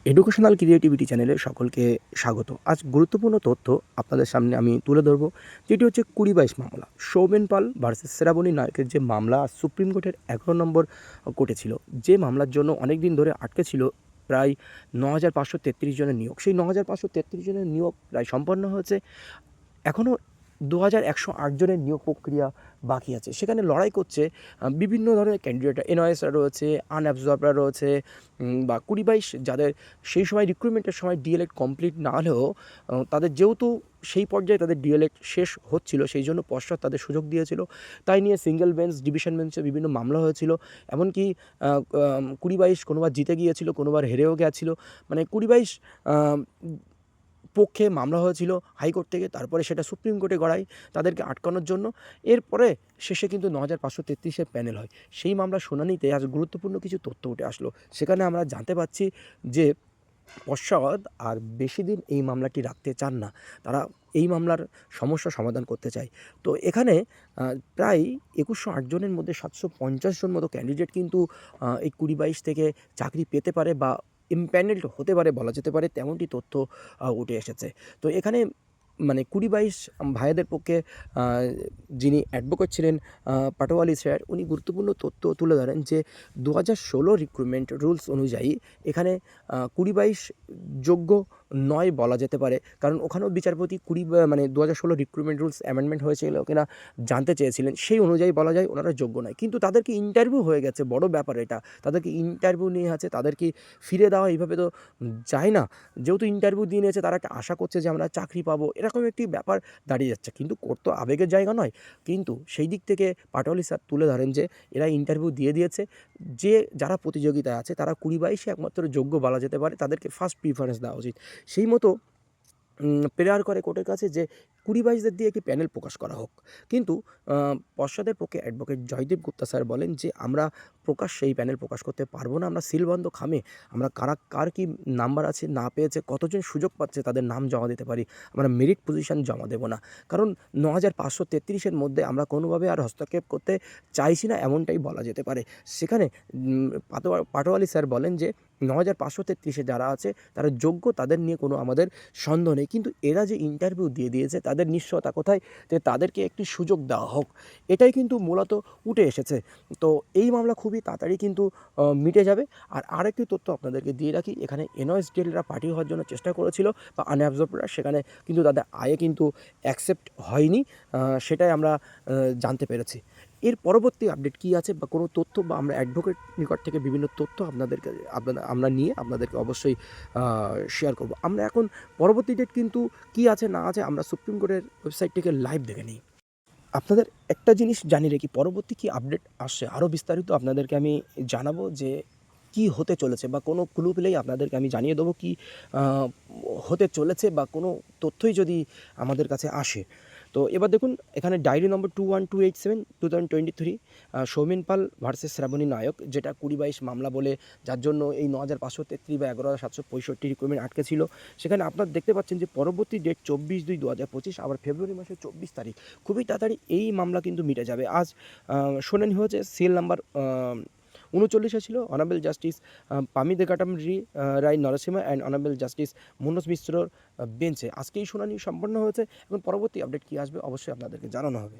Educational creativity চ্যানেলে সকলকে স্বাগত। আজ গুরুত্বপূর্ণ তথ্য আপনাদের সামনে আমি তুলে ধরবো, যেটি হচ্ছে ২০-২২ মামলা। সৌমেন পাল ভার্সেস শ্রাবণী নায়কের যে মামলা সুপ্রিম কোর্টের ১১ নম্বর কোর্টে ছিল, যে মামলার জন্য অনেক দিন ধরে আটকে ছিল প্রায় ৯,৫৩৩ জনের নিয়োগ। সেই ৯,৫৩৩ জনের নিয়োগ প্রায় সম্পন্ন হয়েছে। এখনও ২,১০৮ জনের নিয়োগ প্রক্রিয়া বাকি আছে। সেখানে লড়াই করছে বিভিন্ন ধরনের ক্যান্ডিডেট, এনওএসরা রয়েছে, আনঅ্যাবজর্বরা রয়েছে, বা ২০-২২ যাদের সেই সময় রিক্রুটমেন্টের সময় ডিএলএড কমপ্লিট না হলেও তাদের যেহেতু সেই পর্যায়ে তাদের ডিএলএড শেষ হচ্ছিল, সেই জন্য পশ্চাৎ তাদের সুযোগ দিয়েছিল। তাই নিয়ে সিঙ্গেল বেঞ্চ, ডিভিশন বেঞ্চে বিভিন্ন মামলা হয়েছিল। এমনকি ২০-২২ কোনোবার জিতে গিয়েছিল, কোনোবার হেরেও গেছিল। মানে ২০-২২ পক্ষে মামলা হয়েছিল হাইকোর্ট থেকে, তারপরে সেটা সুপ্রিম কোর্টে গড়ায় তাদেরকে আটকানোর জন্য। এরপরে শেষে কিন্তু ৯,৫৩৩-এর প্যানেল হয়। সেই মামলার শুনানিতে আজ গুরুত্বপূর্ণ কিছু তথ্য উঠে আসলো। সেখানে আমরা জানতে পারছি যে পশ্চাৎ আর বেশি দিন এই মামলাটি রাখতে চান না, তারা এই মামলার সমস্যা সমাধান করতে চায়। তো এখানে প্রায় ২১০৮ জনের মধ্যে ৭৫০ জন মতো ক্যান্ডিডেট কিন্তু এই ২০-২২ থেকে চাকরি পেতে পারে বা ইমপ্যানেলড হতে পারে বলা যেতে পারে, তেমনটি তথ্য উঠে এসেছে। তো এখানে মানে ২০-২২ ভাইয়াদের পক্ষে যিনি অ্যাডভোকেট ছিলেন পাটোয়ারি স্যার, উনি গুরুত্বপূর্ণ তথ্য তুলে ধরেন যে ২০১৬ রিক্রুটমেন্ট রুলস অনুযায়ী এখানে ২০-২২ যোগ্য নয় বলা যেতে পারে। কারণ ওখানেও বিচারপতি ২০১৬ রিক্রুটমেন্ট রুলস অ্যামেন্ডমেন্ট হয়েছিল কিনা জানতে চেয়েছিলেন, সেই অনুযায়ী বলা যায় ওনারা যোগ্য নয়। কিন্তু তাদেরকে ইন্টারভিউ হয়ে গেছে, বড় ব্যাপার এটা। তাদেরকে ইন্টারভিউ নিয়ে আছে, তাদেরকে ফিরে দেওয়া এইভাবে তো যায় না। যেহেতু ইন্টারভিউ দিয়ে নিয়েছে, তারা একটা আশা করছে যে আমরা চাকরি পাবো, এরকম একটি ব্যাপার দাঁড়িয়ে যাচ্ছে। কিন্তু কোর্ট তো আবেগের জায়গা নয়। কিন্তু সেই দিক থেকে পাটোয়ারি স্যার তুলে ধরেন যে এরা ইন্টারভিউ দিয়ে দিয়েছে, যারা প্রতিযোগিতায় আছে তারা ২০-২২ একমাত্র যোগ্য বলা যেতে পারে, তাদেরকে ফার্স্ট প্রিফারেন্স দেওয়া উচিত। সেই মতো প্রেয়ার করে কোর্টের কাছে যে ২০-২২দের দিয়ে একটি প্যানেল প্রকাশ করা হোক। কিন্তু পশ্চাদের পক্ষে অ্যাডভোকেট জয়দীপ গুপ্তা স্যার বলেন যে আমরা প্রকাশ্যে এই প্যানেল প্রকাশ করতে পারবো না। আমরা সিলবন্ধ খামে আমরা কার কী নাম্বার আছে, না পেয়েছে, কতজন সুযোগ পাচ্ছে তাদের নাম জমা দিতে পারি, আমরা মেরিট পজিশন জমা দেবো না। কারণ ৯,৫৩৩-এর মধ্যে আমরা কোনোভাবে আর হস্তক্ষেপ করতে চাইছি না, এমনটাই বলা যেতে পারে। সেখানে পাটোয়ারি স্যার বলেন যে ৯,৫৩৩-এ যারা আছে তারা যোগ্য, তাদের নিয়ে কোনো আমাদের সন্দেহ নেই। কিন্তু এরা যে ইন্টারভিউ দিয়ে দিয়েছে, তাদের নিশ্চয়তা কোথায় যে তাদেরকে একটি সুযোগ দেওয়া হোক, এটাই কিন্তু মূলত উঠে এসেছে। তো এই মামলা খুবই তাড়াতাড়ি কিন্তু মিটে যাবে। আর আরেকটি তথ্য আপনাদেরকে দিয়ে রাখি, এখানে এনওএসডিএলরা পার্টি হওয়ার জন্য চেষ্টা করেছিল বা আনঅ্যাবজর্বরা, সেখানে কিন্তু তাদের আয়ে কিন্তু অ্যাকসেপ্ট হয়নি, সেটাই আমরা জানতে পেরেছি। এর পরবর্তী আপডেট কী আছে বা কোনো তথ্য বা আমরা অ্যাডভোকেট নিকট থেকে বিভিন্ন তথ্য আমরা নিয়ে আপনাদেরকে অবশ্যই শেয়ার করব। আমরা এখন পরবর্তী ডেট কিন্তু কী আছে না আছে আমরা সুপ্রিম কোর্টের ওয়েবসাইট থেকে লাইভ দেখে নিই। আপনাদের একটা জিনিস জানিয়ে রাখি, পরবর্তী কী আপডেট আসছে আরও বিস্তারিত আপনাদেরকে আমি জানাবো যে কী হতে চলেছে, বা কোনো ক্লু পেলেই আপনাদেরকে আমি জানিয়ে দেবো কী হতে চলেছে, বা কোনো তথ্যই যদি আমাদের কাছে আসে। তো এবার দেখুন, এখানে ডায়েরি নম্বর 21287 2023 সৌমেন পাল ভার্সেস শ্রাবণী নায়ক, যেটা ২০-২২ মামলা বলে, যার জন্য এই ৯,৫৩৩ বা ১১,৭৬৫ রিক্রুটমেন্ট আটকে ছিল। সেখানে আপনারা দেখতে পাচ্ছেন যে পরবর্তী ডেট ২৪/২/২০২৫, আবার ফেব্রুয়ারি মাসের ২৪ তারিখ। খুবই তাড়াতাড়ি এই মামলা কিন্তু মিটে যাবে। আজ শুনানি হয়েছে, সিএল নাম্বার ৩৯-এ ছিল অনারেবল জাস্টিস পামিদে কাটামরি রায় Narasimha and honourable justice Manoj মিশ্রর বেঞ্চে আজকে এই শুনানি সম্পন্ন হয়েছে। এখন পরবর্তী আপডেট কী আসবে অবশ্যই আপনাদেরকে জানানো হবে।